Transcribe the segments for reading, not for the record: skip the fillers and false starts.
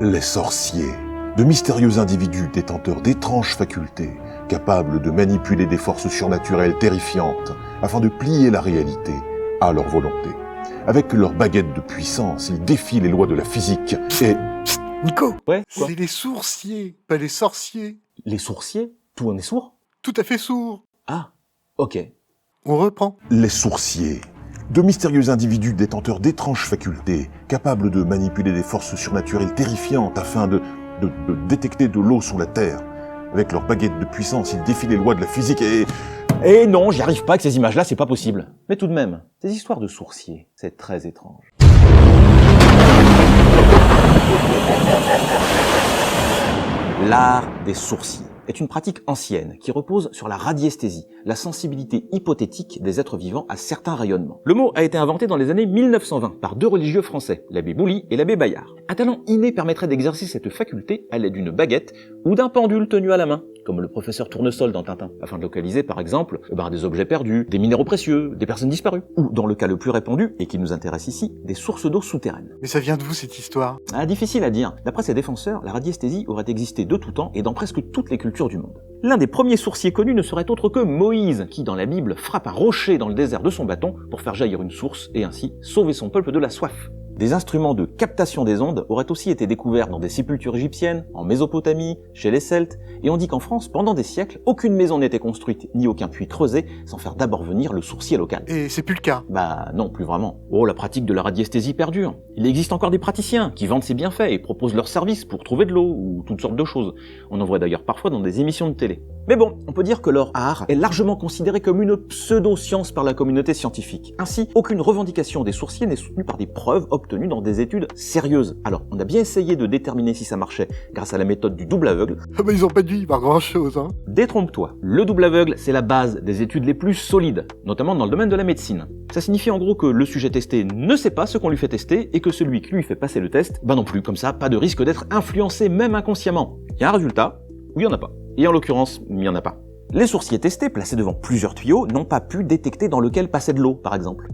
Les sorciers, de mystérieux individus détenteurs d'étranges facultés, capables de manipuler des forces surnaturelles terrifiantes afin de plier la réalité à leur volonté. Avec leurs baguettes de puissance, ils défient les lois de la physique et... Nico, Ouais, quoi? c'est les sourciers, pas les sorciers. Les sourciers? Tout on est sourd? Tout à fait sourd. Ah, ok. On reprend. Les sourciers, de mystérieux individus détenteurs d'étranges facultés, capables de manipuler des forces surnaturelles terrifiantes afin de détecter de l'eau sous la terre. Avec leurs baguettes de puissance, ils défient les lois de la physique et... Et non, j'y arrive pas avec ces images-là, c'est pas possible. Mais tout de même, ces histoires de sourciers, c'est très étrange. L'art des sourciers est une pratique ancienne qui repose sur la radiesthésie, la sensibilité hypothétique des êtres vivants à certains rayonnements. Le mot a été inventé dans les années 1920 par deux religieux français, l'abbé Bouly et l'abbé Bayard. Un talent inné permettrait d'exercer cette faculté à l'aide d'une baguette ou d'un pendule tenu à la main, comme le professeur Tournesol dans Tintin, afin de localiser par exemple des objets perdus, des minéraux précieux, des personnes disparues, ou dans le cas le plus répandu, et qui nous intéresse ici, des sources d'eau souterraines. Mais ça vient d'où cette histoire? Difficile à dire. D'après ses défenseurs, la radiesthésie aurait existé de tout temps et dans presque toutes les cultures du monde. L'un des premiers sourciers connus ne serait autre que Moïse, qui dans la Bible frappe un rocher dans le désert de son bâton pour faire jaillir une source et ainsi sauver son peuple de la soif. Des instruments de captation des ondes auraient aussi été découverts dans des sépultures égyptiennes, en Mésopotamie, chez les Celtes, et on dit qu'en France, pendant des siècles, aucune maison n'était construite, ni aucun puits creusé, sans faire d'abord venir le sourcier local. Et c'est plus le cas. Bah non, plus vraiment. Oh, la pratique de la radiesthésie perdure. Il existe encore des praticiens qui vendent ces bienfaits et proposent leurs services pour trouver de l'eau, ou toutes sortes de choses. On en voit d'ailleurs parfois dans des émissions de télé. Mais bon, on peut dire que leur art est largement considéré comme une pseudo-science par la communauté scientifique. Ainsi, aucune revendication des sourciers n'est soutenue par des preuves obtenues dans des études sérieuses. Alors, on a bien essayé de déterminer si ça marchait grâce à la méthode du double aveugle. Ah bah ils ont pas dû y voir grand chose, hein. Détrompe-toi, le double aveugle, c'est la base des études les plus solides, notamment dans le domaine de la médecine. Ça signifie en gros que le sujet testé ne sait pas ce qu'on lui fait tester et que celui qui lui fait passer le test, bah non plus, comme ça, pas de risque d'être influencé même inconsciemment. Il y a un résultat, ou il y en a pas. Et en l'occurrence, il n'y en a pas. Les sourciers testés, placés devant plusieurs tuyaux, n'ont pas pu détecter dans lequel passait de l'eau, par exemple.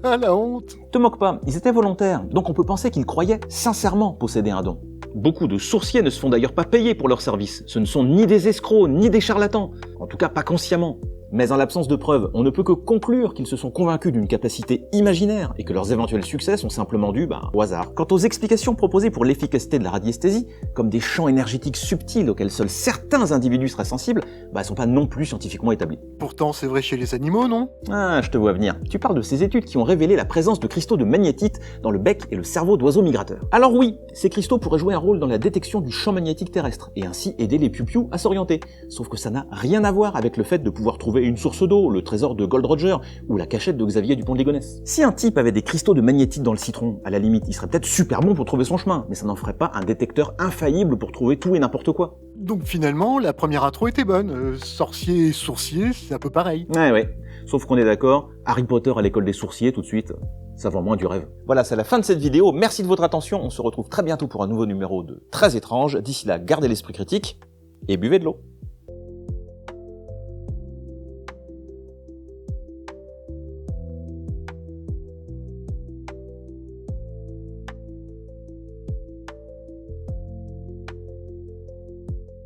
Ah la honte. Te moque pas, ils étaient volontaires, donc on peut penser qu'ils croyaient sincèrement posséder un don. Beaucoup de sourciers ne se font d'ailleurs pas payer pour leurs services. Ce ne sont ni des escrocs, ni des charlatans. En tout cas, pas consciemment. Mais en l'absence de preuves, on ne peut que conclure qu'ils se sont convaincus d'une capacité imaginaire et que leurs éventuels succès sont simplement dus au hasard. Quant aux explications proposées pour l'efficacité de la radiesthésie, comme des champs énergétiques subtils auxquels seuls certains individus seraient sensibles, elles sont pas non plus scientifiquement établies. Pourtant c'est vrai chez les animaux, non? Ah, je te vois venir. Tu parles de ces études qui ont révélé la présence de cristaux de magnétite dans le bec et le cerveau d'oiseaux migrateurs. Alors oui, ces cristaux pourraient jouer un rôle dans la détection du champ magnétique terrestre et ainsi aider les piou-piou à s'orienter. Sauf que ça n'a rien à voir avec le fait de pouvoir trouver une source d'eau, le trésor de Gold Roger ou la cachette de Xavier Dupont de Ligonnès. Si un type avait des cristaux de magnétite dans le citron, à la limite, il serait peut-être super bon pour trouver son chemin, mais ça n'en ferait pas un détecteur infaillible pour trouver tout et n'importe quoi. Donc finalement, la première intro était bonne. Sorcier et sourcier, c'est un peu pareil. Ouais. Sauf qu'on est d'accord, Harry Potter à l'école des sourciers tout de suite, ça vend moins du rêve. Voilà, c'est la fin de cette vidéo. Merci de votre attention. On se retrouve très bientôt pour un nouveau numéro de Très étrange. D'ici là, gardez l'esprit critique et buvez de l'eau.